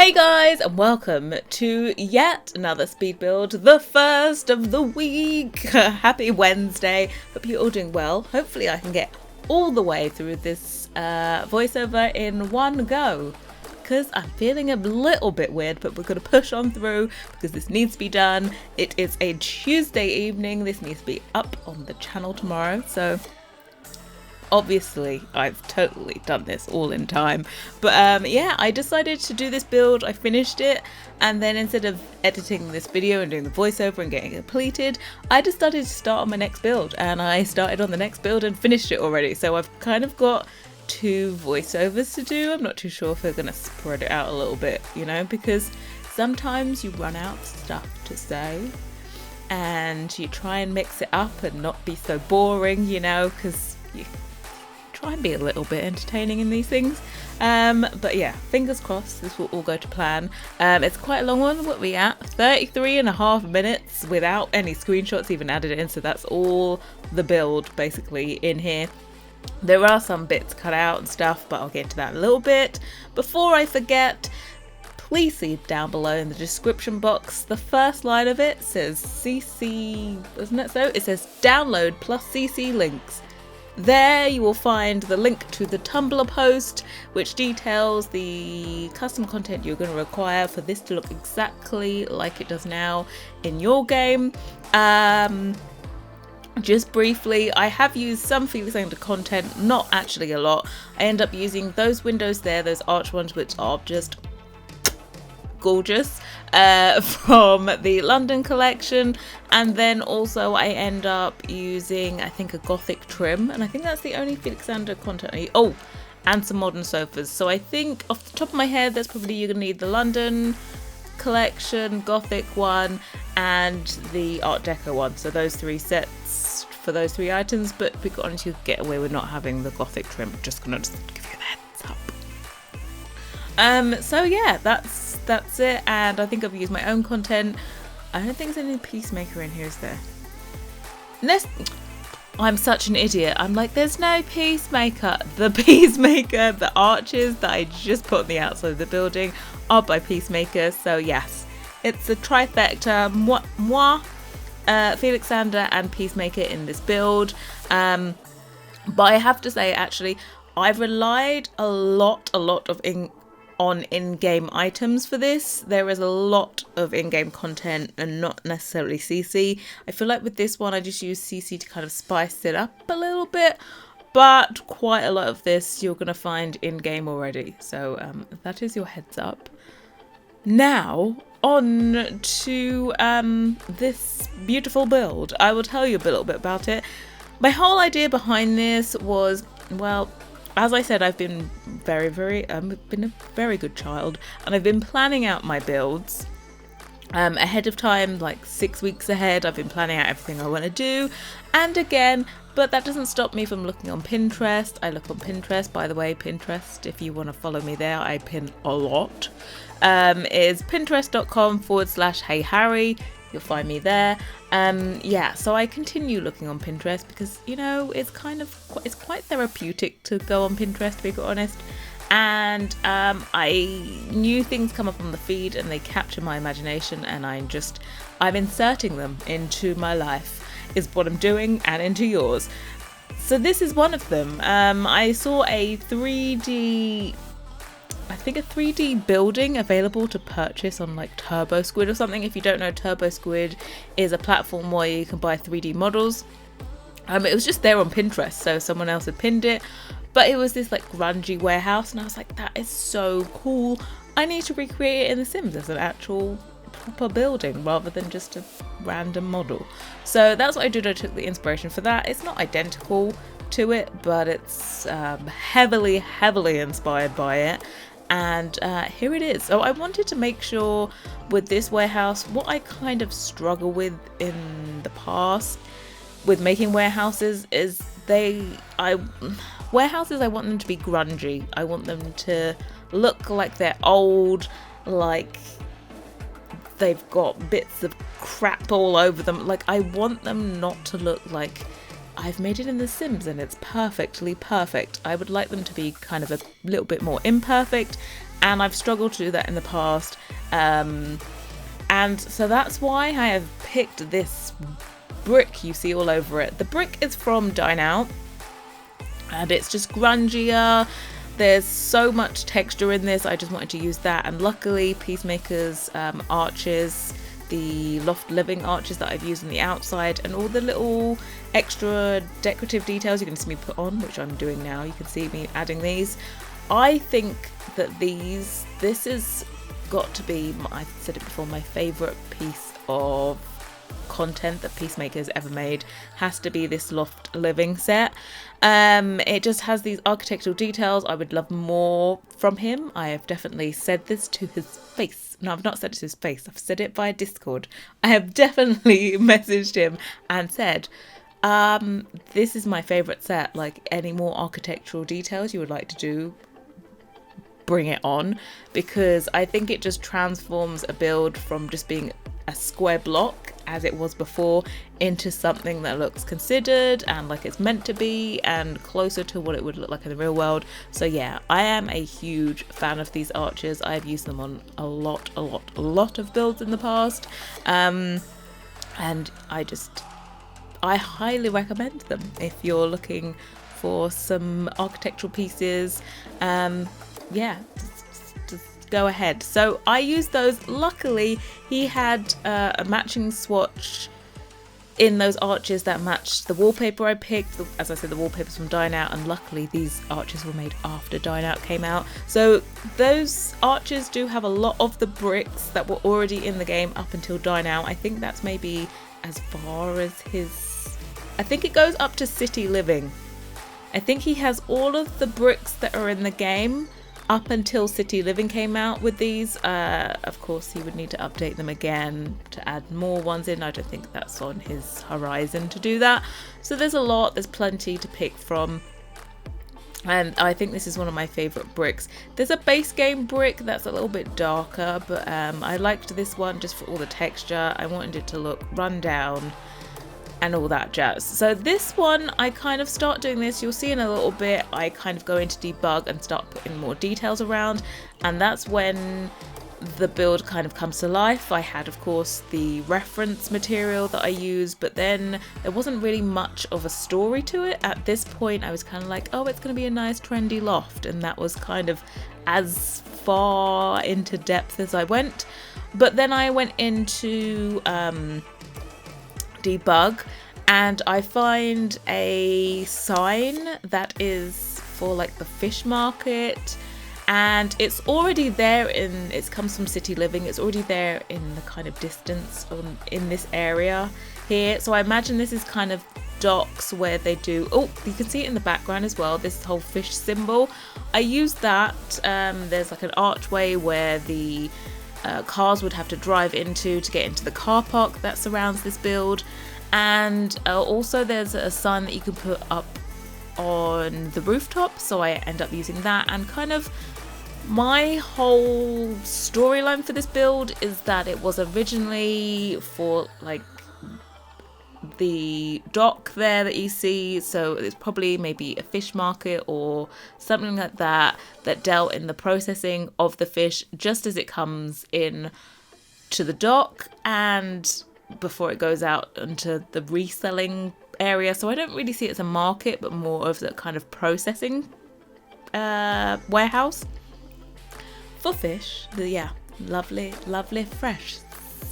Hey guys, and welcome to yet another speed build, the first of the week. Happy Wednesday. Hope you're all doing well. Hopefully I can get all the way through this voiceover in one go, because I'm feeling a little bit weird, but we're going to push on through because this needs to be done. It is a Tuesday evening. This needs to be up on the channel tomorrow, so obviously I've totally done this all in time, but yeah, I decided to do this build. I finished it, and then instead of editing this video and doing the voiceover and getting it completed, I decided to start on my next build, and I started on the next build and finished it already. So I've kind of got two voiceovers to do. I'm not too sure if we're gonna spread it out a little bit, you know, because sometimes you run out of stuff to say and you try and mix it up and not be so boring, you know, because you try and be a little bit entertaining in these things. But yeah, fingers crossed this will all go to plan. It's quite a long one. What are we at? 33.5 minutes without any screenshots even added in, so that's all the build basically in here. There are some bits cut out and stuff, but I'll get into that in a little bit. Before I forget, please see down below in the description box, the first line of it says CC, isn't it so? It says download plus CC links. There you will find the link to the Tumblr post, which details the custom content you're going to require for this to look exactly like it does now in your game. Just briefly, I have used some Felix Sander content, not actually a lot. I end up using those windows there, those arch ones, which are just gorgeous, from the London collection, and then also I end up using, I think, a gothic trim, and I think that's the only Felix Sander content I use. Oh, and some modern sofas. So I think off the top of my head, that's probably, you're gonna need the London collection, gothic one, and the art deco one. So those three sets for those three items, but we got honestly get away with not having the gothic trim. Just gonna give you the heads up. So yeah, that's it, and I think I've used my own content. I don't think there's any Peacemaker in here, is there? I'm such an idiot. I'm like, there's no Peacemaker. The Peacemaker, the arches that I just put on the outside of the building are by Peacemaker. So yes, it's a trifecta, Felix Sander and Peacemaker in this build. But I have to say, actually, I've relied a lot on in-game items for this. There is a lot of in-game content and not necessarily CC. I feel like with this one I just use CC to kind of spice it up a little bit, but quite a lot of this you're gonna find in-game already. So that is your heads up. Now on to this beautiful build. I will tell you a little bit about it. My whole idea behind this was, well, as I said, I've been been a very good child, and I've been planning out my builds ahead of time, like 6 weeks ahead. I've been planning out everything I want to do, and again, but that doesn't stop me from looking on Pinterest. I look on Pinterest, by the way. Pinterest, if you want to follow me there, I pin a lot. Is pinterest.com/Hey Harrie. You'll find me there. Yeah, so I continue looking on Pinterest because, you know, it's quite therapeutic to go on Pinterest, to be quite honest. And new things come up on the feed and they capture my imagination, and I'm inserting them into my life is what I'm doing, and into yours. So this is one of them. I saw a 3D building available to purchase on like Turbo Squid or something. If you don't know, Turbo Squid is a platform where you can buy 3D models. It was just there on Pinterest, so someone else had pinned it, but it was this like grungy warehouse, and I was like, that is so cool. I need to recreate it in The Sims as an actual proper building rather than just a random model. So that's what I did. I took the inspiration for that. It's not identical to it, but it's heavily inspired by it. And here it is. So I wanted to make sure with this warehouse, what I kind of struggle with in the past with making warehouses is warehouses, I want them to be grungy. I want them to look like they're old, like they've got bits of crap all over them. Like, I want them not to look like I've made it in The Sims and it's perfectly perfect. I would like them to be kind of a little bit more imperfect and I've struggled to do that in the past. And so that's why I have picked this brick you see all over it. The brick is from Dine Out, and it's just grungier. There's so much texture in this. I just wanted to use that, and luckily Peacemaker's arches, the Loft Living arches that I've used on the outside, and all the little extra decorative details you can see me put on, which I'm doing now. You can see me adding these. I think that this has got to be, I've said it before, my favourite piece of content that Peacemaker has ever made. Has to be this Loft Living set. It just has these architectural details. I would love more from him. I have definitely said this to his face. No, I've not said it to his face. I've said it via Discord. I have definitely messaged him and said, this is my favourite set. Like, any more architectural details you would like to do, bring it on, because I think it just transforms a build from just being a square block as it was before into something that looks considered and like it's meant to be and closer to what it would look like in the real world. So yeah, I am a huge fan of these arches. I've used them on a lot of builds in the past, and I highly recommend them if you're looking for some architectural pieces. Yeah, just go ahead. So I used those. Luckily he had a matching swatch in those arches that matched the wallpaper I picked. As I said, the wallpaper's from Dine Out, and luckily these arches were made after Dine Out came out. So those arches do have a lot of the bricks that were already in the game up until Dine Out. I think that's maybe as far as I think it goes up to City Living. I think he has all of the bricks that are in the game up until City Living came out with these. Of course, he would need to update them again to add more ones in. I don't think that's on his horizon to do that. So there's plenty to pick from. And I think this is one of my favourite bricks. There's a base game brick that's a little bit darker, but I liked this one just for all the texture. I wanted it to look run down and all that jazz. So this one, I kind of start doing this, you'll see in a little bit, I kind of go into debug and start putting more details around, and that's when the build kind of comes to life. I had, of course, the reference material that I used, but then there wasn't really much of a story to it. At this point, I was kind of like, oh, it's going to be a nice trendy loft, and that was kind of as far into depth as I went. But then I went into debug, and I find a sign that is for like the fish market, and it's already there it comes from City Living. It's already there in the kind of distance in this area here. So I imagine this is kind of docks where they do, oh, you can see it in the background as well, this whole fish symbol. I used that. There's like an archway where the cars would have to drive into to get into the car park that surrounds this build, and also there's a sign that you can put up on the rooftop, so I end up using that. And kind of my whole storyline for this build is that it was originally for like the dock there that you see, so it's probably maybe a fish market or something like that dealt in the processing of the fish just as it comes in to the dock and before it goes out into the reselling area. So I don't really see it as a market, but more of the kind of processing warehouse for fish. Yeah, lovely fresh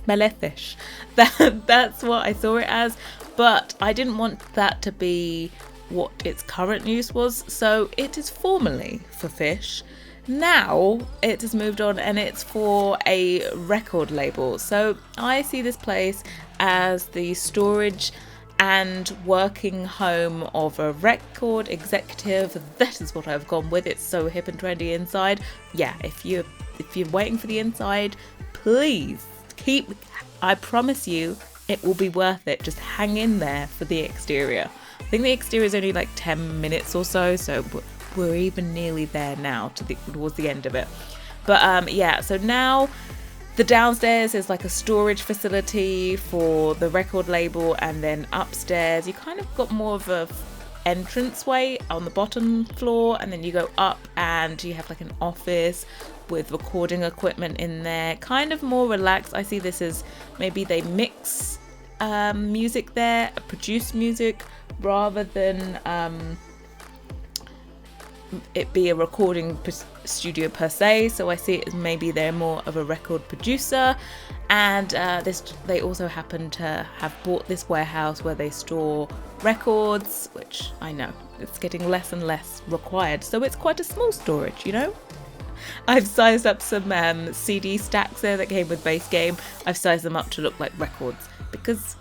smelly fish. That's what I saw it as, but I didn't want that to be what its current use was, so it is formally for fish. Now it has moved on and it's for a record label. So I see this place as the storage and working home of a record executive. That is what I've gone with. It's so hip and trendy inside. Yeah, if you're waiting for the inside, please I promise you it will be worth it. Just hang in there for the exterior. I think the exterior is only like 10 minutes or so we're even nearly there now towards the end of it. But yeah, so now the downstairs is like a storage facility for the record label, and then upstairs you kind of got more of a entranceway on the bottom floor, and then you go up and you have like an office with recording equipment in there, kind of more relaxed. I see this as maybe they mix music there, produce music, rather than it be a recording studio per se. So I see it as maybe they're more of a record producer, and they also happen to have bought this warehouse where they store records, which I know it's getting less and less required, so it's quite a small storage, you know. I've sized up some CD stacks there that came with base game. I've sized them up to look like records because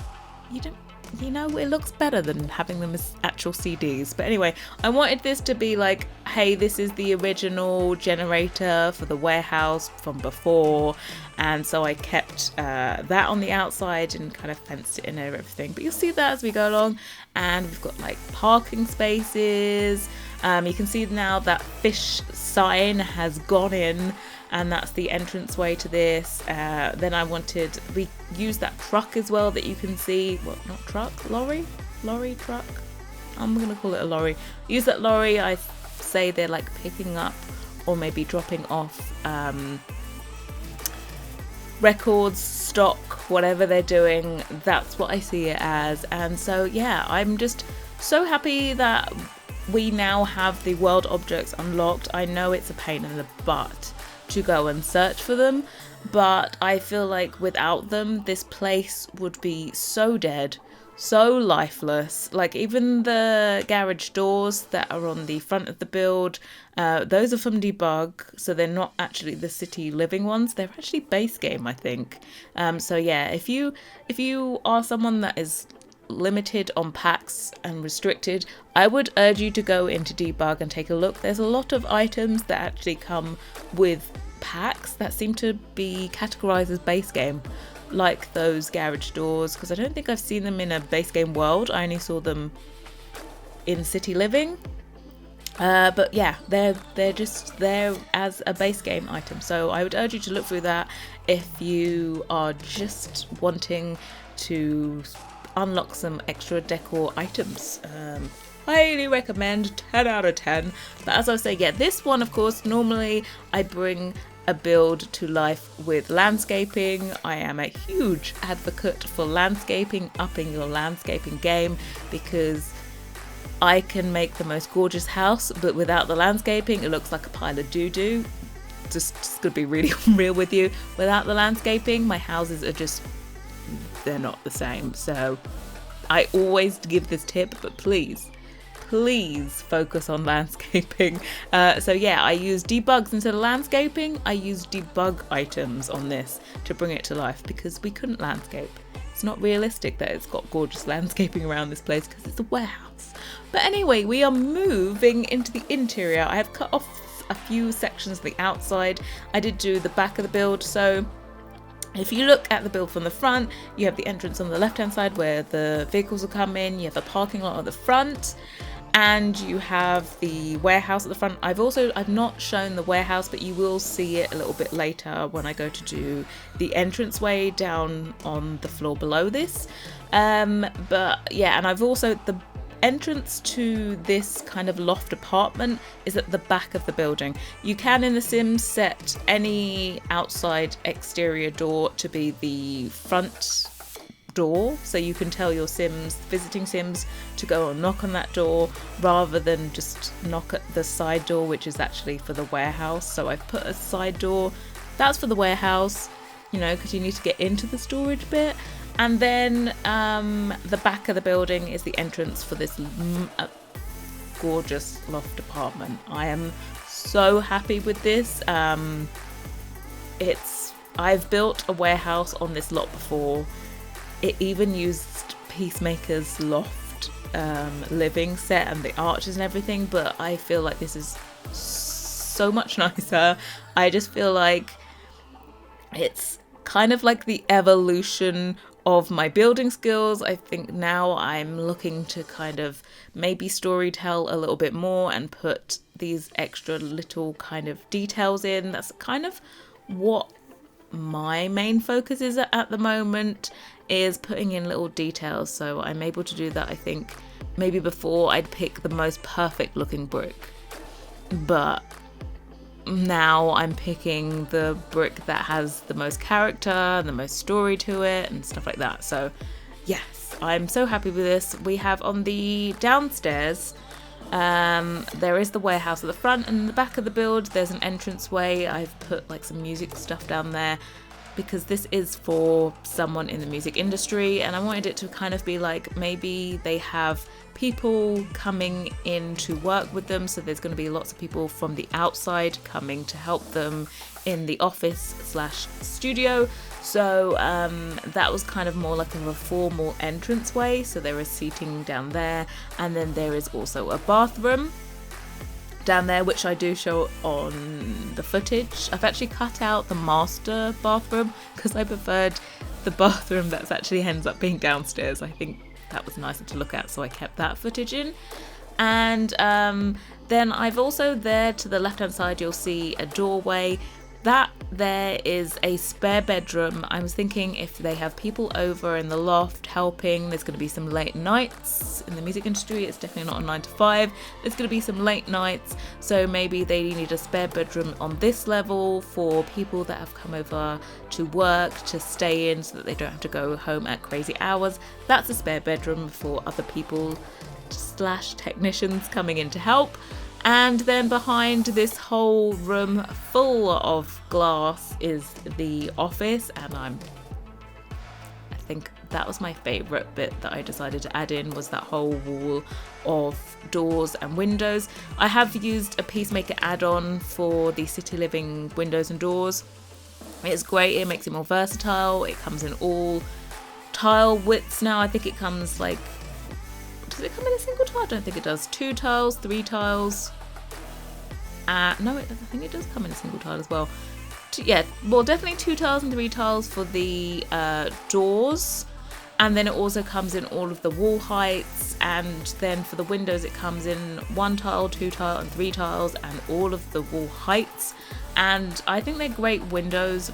you know, it looks better than having them as actual CDs. But anyway, I wanted this to be like, hey, this is the original generator for the warehouse from before. And so I kept that on the outside and kind of fenced it in and everything. But you'll see that as we go along. And we've got like parking spaces. You can see now that fish sign has gone in, and that's the entrance way to this. Then we use that truck as well that you can see. Well, not truck, lorry truck. I'm gonna call it a lorry. Use that lorry. I say they're like picking up or maybe dropping off records, stock, whatever they're doing. That's what I see it as. And so yeah, I'm just so happy that we now have the world objects unlocked. I know it's a pain in the butt to go and search for them, but I feel like without them this place would be so dead, so lifeless. Like even the garage doors that are on the front of the build, those are from debug, so they're not actually the city living ones, they're actually base game, I think. So yeah, if you are someone that is limited on packs and restricted, I would urge you to go into debug and take a look. There's a lot of items that actually come with packs that seem to be categorized as base game, like those garage doors, because I don't think I've seen them in a base game world. I only saw them in city living, but yeah, they're just there as a base game item. So I would urge you to look through that if you are just wanting to unlock some extra decor items. Highly recommend, 10 out of 10. But as I was saying, yeah, this one, of course, normally I bring a build to life with landscaping. I am a huge advocate for landscaping, upping your landscaping game, because I can make the most gorgeous house, but without the landscaping, it looks like a pile of doo-doo. Just gonna be really real with you. Without the landscaping, my houses are just, they're not the same. So I always give this tip, but please focus on landscaping. So yeah, I use debugs instead of landscaping. I use debug items on this to bring it to life, because we couldn't landscape. It's not realistic that it's got gorgeous landscaping around this place because it's a warehouse. But anyway, we are moving into the interior. I have cut off a few sections of the outside. I did do the back of the build. So if you look at the build from the front, you have the entrance on the left hand side where the vehicles will come in. You have a parking lot at the front, and you have the warehouse at the front. I've not shown the warehouse, but you will see it a little bit later when I go to do the entranceway down on the floor below this. But yeah, and I've also, the entrance to this kind of loft apartment is at the back of the building. You can in The Sims set any outside exterior door to be the front door, so you can tell your visiting Sims to go and knock on that door rather than just knock at the side door, which is actually for the warehouse. So I've put a side door that's for the warehouse, you know, because you need to get into the storage bit. And then the back of the building is the entrance for this gorgeous loft apartment. I am so happy with this. I've built a warehouse on this lot before. It even used Peacemaker's loft living set and the arches and everything, but I feel like this is so much nicer. I just feel like it's kind of like the evolution of my building skills. I think now I'm looking to kind of maybe storytell a little bit more and put these extra little kind of details in. That's kind of what my main focus is at the moment, is putting in little details. So I'm able to do that. I think maybe before I'd pick the most perfect looking brick, but now I'm picking the brick that has the most character and the most story to it and stuff like that. So yes, I'm so happy with this. We have on the downstairs, there is the warehouse at the front, and in the back of the build there's an entranceway. I've put like some music stuff down there because this is for someone in the music industry, and I wanted it to kind of be like maybe they have people coming in to work with them, so there's going to be lots of people from the outside coming to help them in the office / studio. So that was kind of more like a formal entranceway. So there is seating down there, and then there is also a bathroom down there, which I do show on the footage. I've actually cut out the master bathroom because I preferred the bathroom that's actually ends up being downstairs. I think that was nicer to look at, so I kept that footage in. And then I've also, there to the left hand side, you'll see a doorway. That there is a spare bedroom. I was thinking if they have people over in the loft helping, there's going to be some late nights in the music industry. It's definitely not a 9 to 5. There's going to be some late nights, so maybe they need a spare bedroom on this level for people that have come over to work to stay in, so that they don't have to go home at crazy hours. That's a spare bedroom for other people / technicians coming in to help. And then behind this whole room full of glass is the office, and I think that was my favourite bit that I decided to add in, was that whole wall of doors and windows. I have used a Peacemaker add-on for the City Living windows and doors. It's great, it makes it more versatile. It comes in all tile widths now. I think it comes like, does it come in a single tile? I don't think it does. 2 tiles, 3 tiles. No, I think it does come in a single tile as well. Well, definitely 2 tiles and 3 tiles for the doors. And then it also comes in all of the wall heights. And then for the windows, it comes in 1 tile, 2 tile, and 3 tiles, and all of the wall heights. And I think they're great windows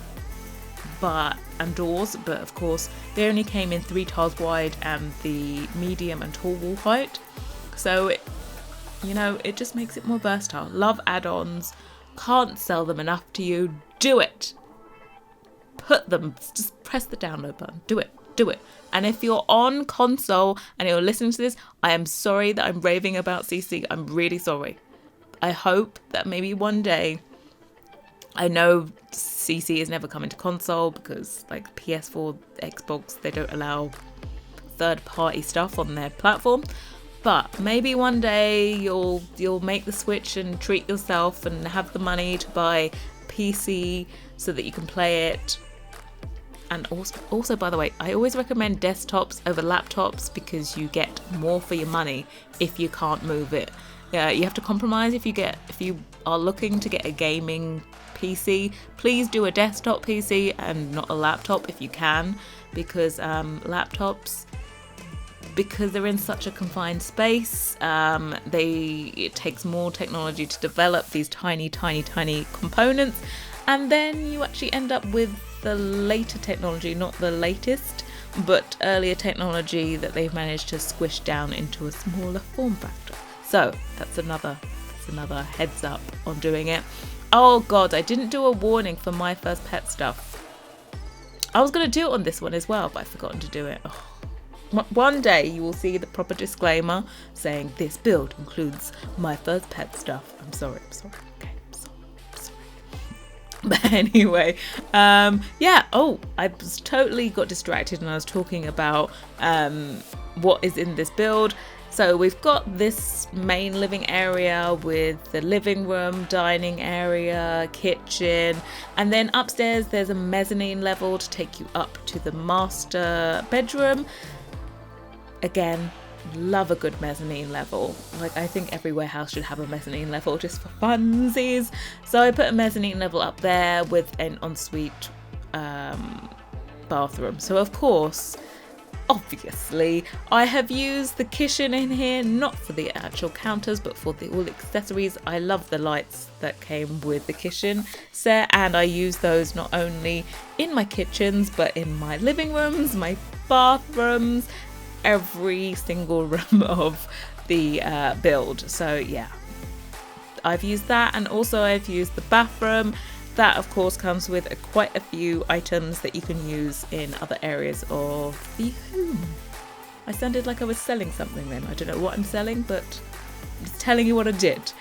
and doors, but of course they only came in 3 tiles wide and the medium and tall wall height. So it just makes it more versatile. Love add-ons. Can't sell them enough to you. Do it. Just press the download button. Do it. And if you're on console and you're listening to this, I am sorry that I'm raving about CC. I'm really sorry. I hope that maybe one day, I know CC is never coming to console because like PS4, Xbox, they don't allow third-party stuff on their platform. But maybe one day you'll make the switch and treat yourself and have the money to buy PC so that you can play it. And also, by the way, I always recommend desktops over laptops because you get more for your money if you can't move it. Yeah, you have to compromise if you are looking to get a gaming PC. Please do a desktop PC and not a laptop if you can, because laptops, because they're in such a confined space, it takes more technology to develop these tiny components, and then you actually end up with the later technology, not the latest, but earlier technology that they've managed to squish down into a smaller form factor. So that's another heads up on doing it. Oh god, I didn't do a warning for My First Pet stuff. I was going to do it on this one as well, but I've forgotten to do it. Oh. One day you will see the proper disclaimer saying this build includes My First Pet stuff. I'm sorry. Okay, I'm sorry. But anyway, I was totally got distracted and I was talking about what is in this build. So we've got this main living area with the living room, dining area, kitchen, and then upstairs there's a mezzanine level to take you up to the master bedroom. Again, love a good mezzanine level. Like, I think every warehouse should have a mezzanine level just for funsies. So I put a mezzanine level up there with an ensuite bathroom. So of course, obviously, I have used the kitchen in here, not for the actual counters, but for all accessories. I love the lights that came with the kitchen set, and I use those not only in my kitchens, but in my living rooms, my bathrooms, every single room of the build. So yeah, I've used that, and also I've used the bathroom. That of course comes with quite a few items that you can use in other areas of the home. I sounded like I was selling something then. I don't know what I'm selling, but I'm just telling you what I did.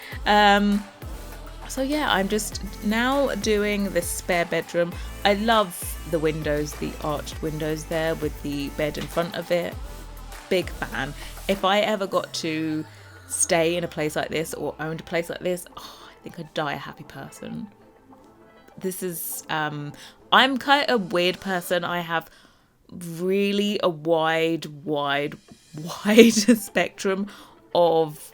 So yeah, I'm just now doing this spare bedroom. I love the windows, the arched windows there with the bed in front of it. Big fan. If I ever got to stay in a place like this or owned a place like this, I think I'd die a happy person. This is, I'm quite a weird person. I have really a wide spectrum of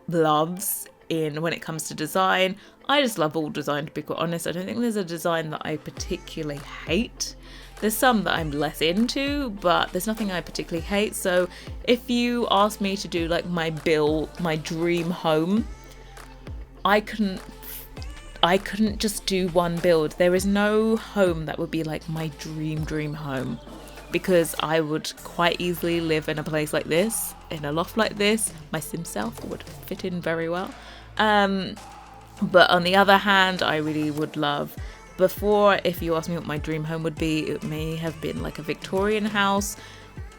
loves in when it comes to design. I just love all design, to be quite honest. I don't think there's a design that I particularly hate. There's some that I'm less into, but there's nothing I particularly hate. So if you ask me to do like my dream home, I couldn't just do one build. There is no home that would be like my dream home, because I would quite easily live in a place like this, in a loft like this. My sim self would fit in very well. But on the other hand, I really would love, before, if you ask me what my dream home would be, it may have been like a Victorian house,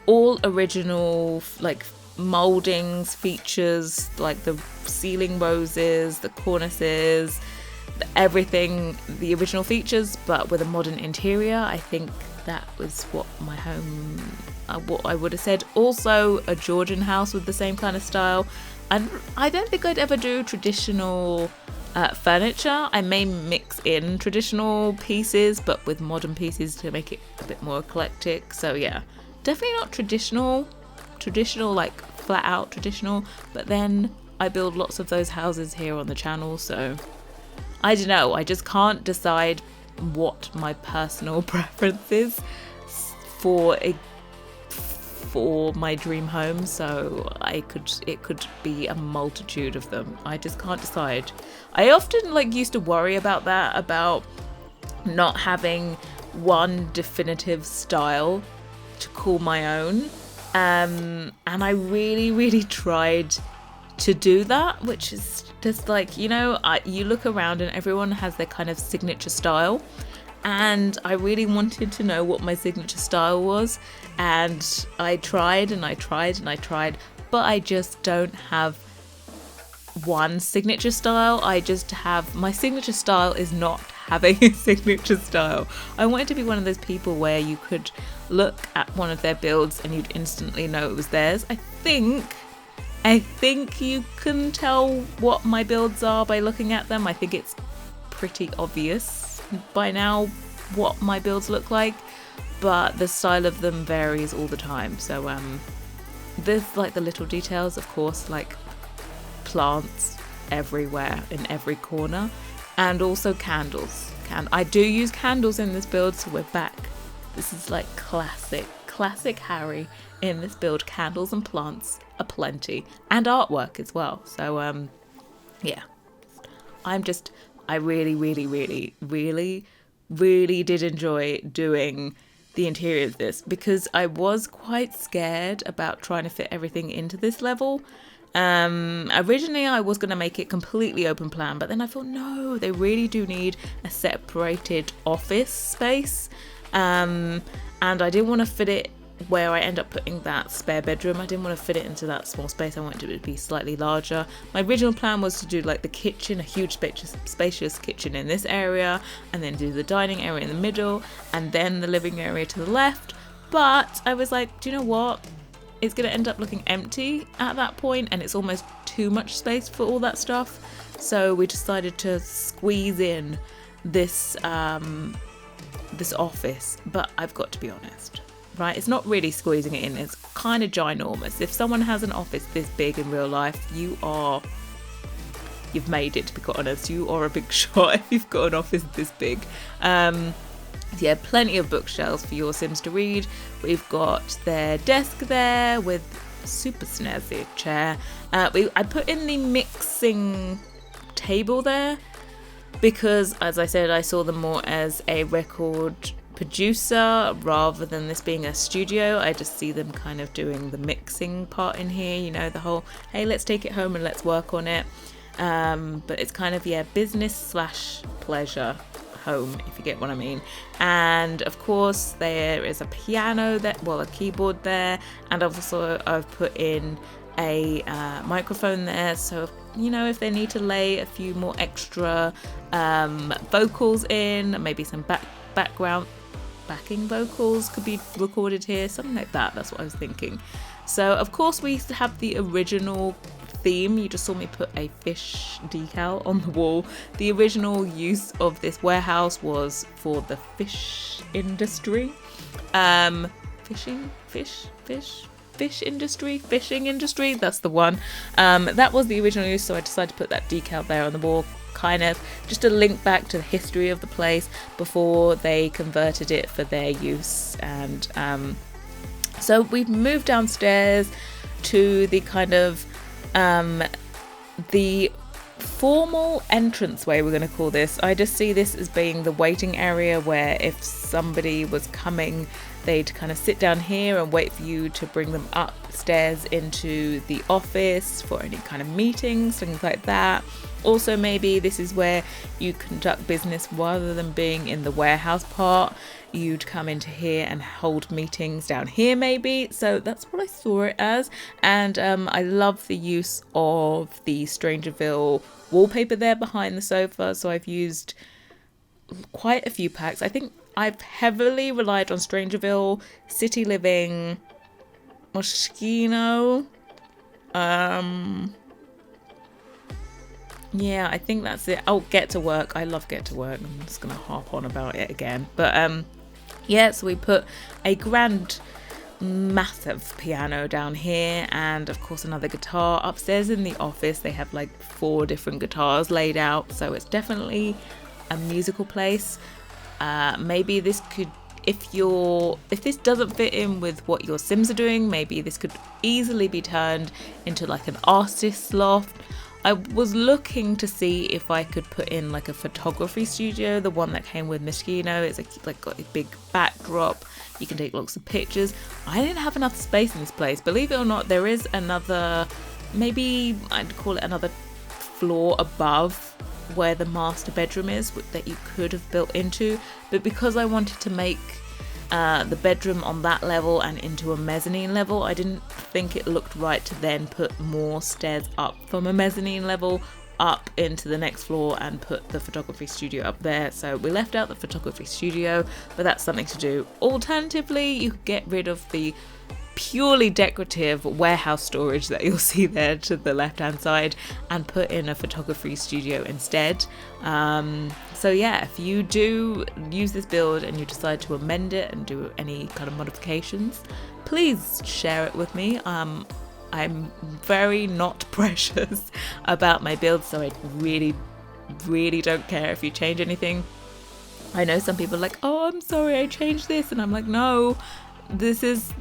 all original, like moldings, features, like the ceiling roses, the cornices, everything, the original features, but with a modern interior. I think that was what my home, what I would have said. Also a Georgian house with the same kind of style. And I don't think I'd ever do traditional furniture. I may mix in traditional pieces but with modern pieces to make it a bit more eclectic. So yeah, definitely not traditional like flat out traditional, but then I build lots of those houses here on the channel, so I don't know, I just can't decide what my personal preference is for my dream home. So it could be a multitude of them. I just can't decide. I often used to worry about that, about not having one definitive style to call my own, and I really tried to do that, which is just you look around and everyone has their kind of signature style, and I really wanted to know what my signature style was, and I tried, but I just don't have one signature style. My signature style is not having a signature style. I wanted to be one of those people where you could look at one of their builds and you'd instantly know it was theirs. I think you can tell what my builds are by looking at them. I think it's pretty obvious by now what my builds look like, but the style of them varies all the time. So there's the little details, of course, like plants everywhere in every corner, and also candles. I do use candles in this build, so we're back. This is like classic Harrie in this build. Candles and plants aplenty, and artwork as well. So yeah, I really did enjoy doing the interior of this, because I was quite scared about trying to fit everything into this level. Originally I was going to make it completely open plan, but then I thought, no, they really do need a separated office space, and I didn't want to fit it where I end up putting that spare bedroom. I didn't want to fit it into that small space. I wanted it to be slightly larger. My original plan was to do the kitchen, a huge spacious kitchen in this area, and then do the dining area in the middle, and then the living area to the left. But I was like, do you know what? It's going to end up looking empty at that point, and it's almost too much space for all that stuff. So we decided to squeeze in this this office. But I've got to be honest, right? It's not really squeezing it in. It's kind of ginormous. If someone has an office this big in real life, you've made it, to be quite honest. You are a big shot if you've got an office this big. Yeah, plenty of bookshelves for your Sims to read. We've got their desk there with super snazzy chair. I put in the mixing table there because, as I said, I saw them more as a record producer rather than this being a studio. I just see them kind of doing the mixing part in here, the whole, hey, let's take it home and let's work on it. but it's kind of, yeah, business slash pleasure home, if you get what I mean. And of course there is a piano a keyboard there, and I've put in a microphone there, so if they need to lay a few more extra vocals in, maybe some backing vocals could be recorded here, something like that. That's what I was thinking. So of course we have the original theme. You just saw me put a fish decal on the wall. The original use of this warehouse was for the fish industry. Fishing industry, that's the one. That was the original use, so I decided to put that decal there on the wall, kind of just to link back to the history of the place before they converted it for their use. And so we've moved downstairs to the kind of the formal entranceway, we're going to call this. I just see this as being the waiting area where if somebody was coming, they'd kind of sit down here and wait for you to bring them upstairs into the office for any kind of meetings, things like that. Also, maybe this is where you conduct business rather than being in the warehouse part. You'd come into here and hold meetings down here maybe. So that's what I saw it as. And I love the use of the Strangerville wallpaper there behind the sofa. So I've used quite a few packs. I think I've heavily relied on Strangerville, City Living, Moschino. Yeah, I think that's it. Oh, Get to Work. I love Get to Work. I'm just going to harp on about it again. But yeah, so we put a grand, massive piano down here, and of course another guitar. Upstairs in the office, they have like 4 different guitars laid out. So it's definitely a musical place. Maybe this could, if this doesn't fit in with what your Sims are doing, maybe this could easily be turned into like an artist's loft. I was looking to see if I could put in like a photography studio, the one that came with Moschino. It's like got a big backdrop. You can take lots of pictures. I didn't have enough space in this place. Believe it or not, there is another, maybe I'd call it another floor above where the master bedroom is that you could have built into. But because I wanted to make the bedroom on that level and into a mezzanine level, I didn't think it looked right to then put more stairs up from a mezzanine level up into the next floor and put the photography studio up there. So we left out the photography studio, but that's something to do. Alternatively, you could get rid of the purely decorative warehouse storage that you'll see there to the left hand side and put in a photography studio instead. So yeah, if you do use this build and you decide to amend it and do any kind of modifications, please share it with me. I'm very not precious about my build, so I really don't care if you change anything. I know some people are like, oh, I'm sorry I changed this, and I'm like, no, this is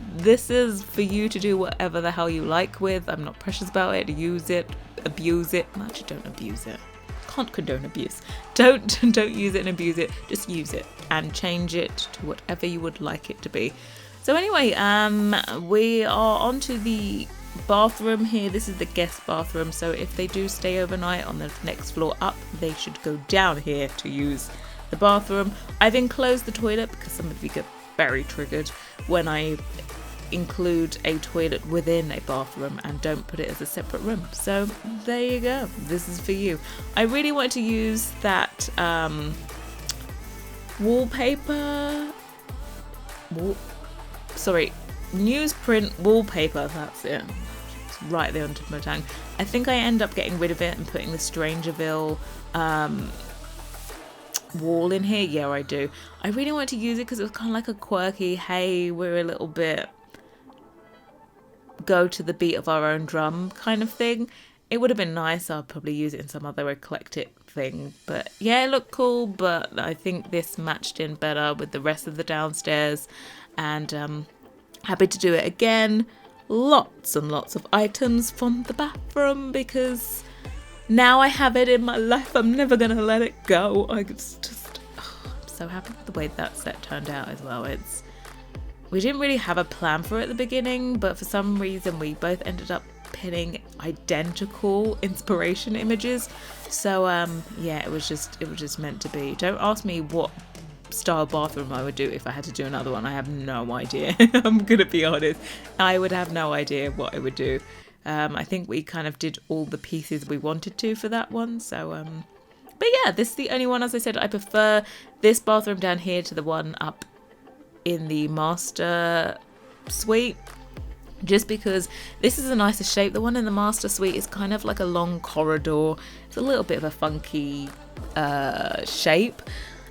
for you to do whatever the hell you like with. I'm not precious about it. Use it, abuse it. Actually, don't abuse it. Can't condone abuse. Don't use it and abuse it. Just use it and change it to whatever you would like it to be. So anyway, we are onto the bathroom here. This is the guest bathroom, so if they do stay overnight on the next floor up, they should go down here to use the bathroom. I've enclosed the toilet because some of you get very triggered when I include a toilet within a bathroom and don't put it as a separate room. So there you go, this is for you. I really want to use that newsprint wallpaper, that's it. It's right there on top of my tongue. I think I end up getting rid of it and putting the Strangerville wall in here. Yeah, I do. I really want to use it because it was kind of like a quirky, hey, we're a little bit go to the beat of our own drum kind of thing. It would have been nice. I'll probably use it in some other eclectic thing, but yeah, it looked cool. But I think this matched in better with the rest of the downstairs, and happy to do it again. Lots and lots of items from the bathroom because now I have it in my life. I'm never gonna let it go. I'm so happy with the way that set turned out as well. We didn't really have a plan for it at the beginning, but for some reason we both ended up pinning identical inspiration images. So yeah, it was just meant to be. Don't ask me what style bathroom I would do if I had to do another one. I have no idea. I'm gonna be honest, I would have no idea what I would do. I think we kind of did all the pieces we wanted to for that one. So but yeah, this is the only one. As I said, I prefer this bathroom down here to the one up in the master suite, just because this is a nicer shape. The one in the master suite is kind of like a long corridor. It's a little bit of a funky shape,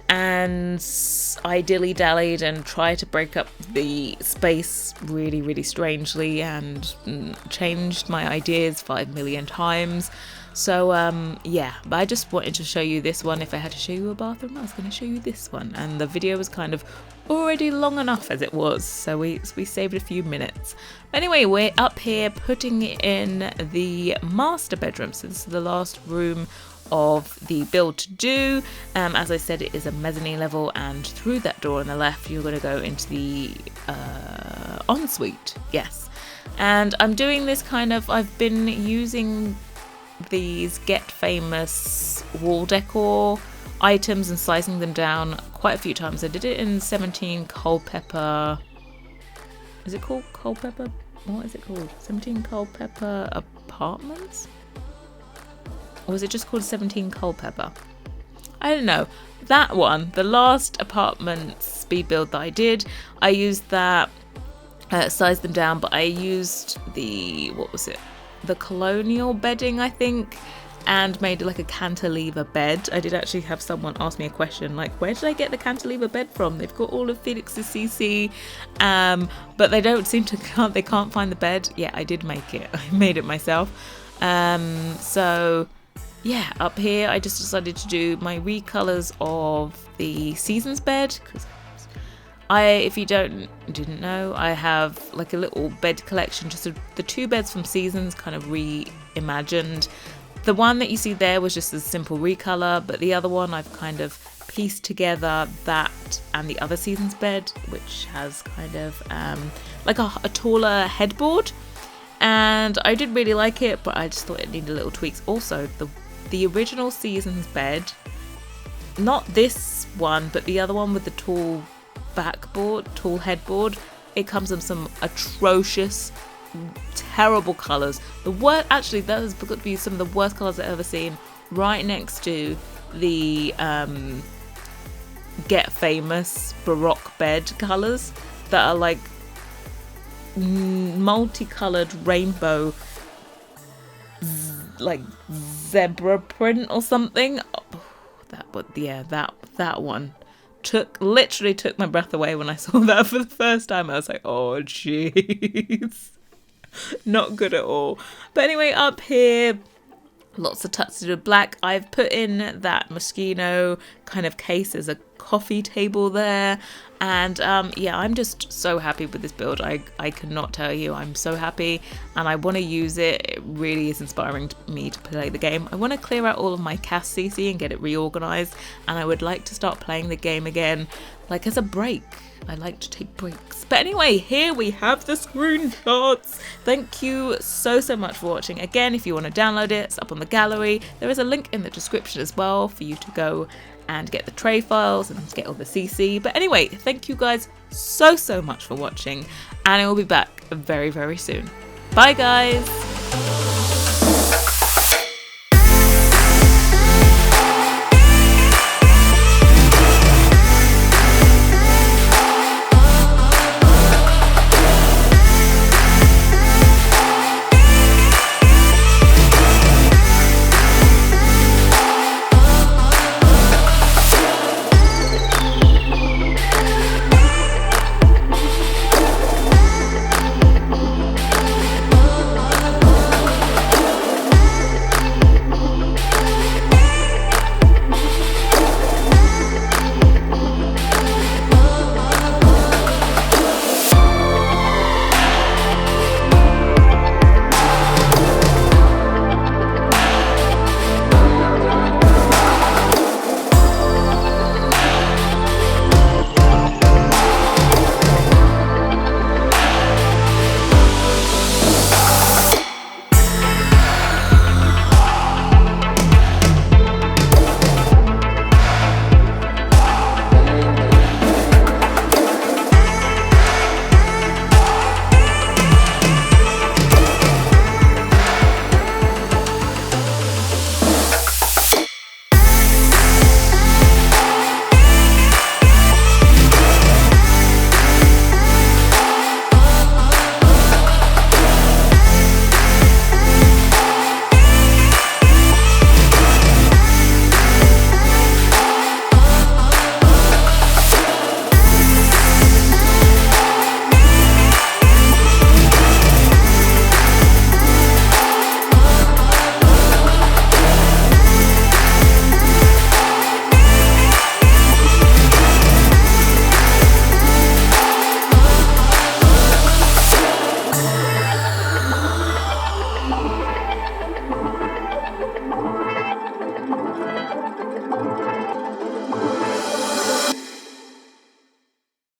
and I dilly-dallied and tried to break up the space really strangely and changed my ideas 5 million times. So yeah, but I just wanted to show you this one. If I had to show you a bathroom, I was going to show you this one, and the video was kind of already long enough as it was, so we saved a few minutes. Anyway, we're up here putting in the master bedroom. So this is the last room of the build to do. As I said, it is a mezzanine level, and through that door on the left you're going to go into the ensuite. Yes, and I'm doing this kind of, I've been using these Get Famous wall decor items and slicing them down quite a few times. I did it in 17 Culpeper. Is it called Culpeper? What is it called? 17 Culpeper Apartments? Or was it just called 17 Culpeper? I don't know. That one, the last apartment speed build that I did, I used that, sized them down, but I used the, what was it? The colonial bedding, I think, and made like a cantilever bed. I did actually have someone ask me a question like, where did I get the cantilever bed from? They've got all of Felix's CC, but they don't seem to, they can't find the bed. Yeah, I did make it. I made it myself. So yeah, up here I just decided to do my recolors of the seasons bed, because if you didn't know, I have like a little bed collection, just the 2 beds from Seasons kind of reimagined. The one that you see there was just a simple recolor, but the other one I've kind of pieced together that and the other Seasons bed, which has kind of like a taller headboard, and I did really like it, but I just thought it needed little tweaks. Also, the original Seasons bed, not this one, but the other one with the tall headboard, it comes in some atrocious, terrible colours. Actually, that has got to be some of the worst colours I've ever seen, right next to the Get Famous Baroque bed colours that are like multicoloured rainbow, like zebra print or something. That one literally took my breath away when I saw that for the first time. I was like, oh jeez. Not good at all. But anyway, up here, lots of touches of black. I've put in that Moschino kind of case as a coffee table there, and yeah, I'm just so happy with this build. I cannot tell you, I'm so happy, and I want to use it. It really is inspiring me to play the game. I want to clear out all of my cast CC and get it reorganized, and I would like to start playing the game again, like as a break. I like to take breaks. But anyway, here we have the screenshots. Thank you so much for watching. Again, if you want to download it, it's up on the gallery. There is a link in the description as well for you to go and get the tray files and get all the CC. But anyway, thank you guys so much for watching, and I will be back very soon. Bye guys.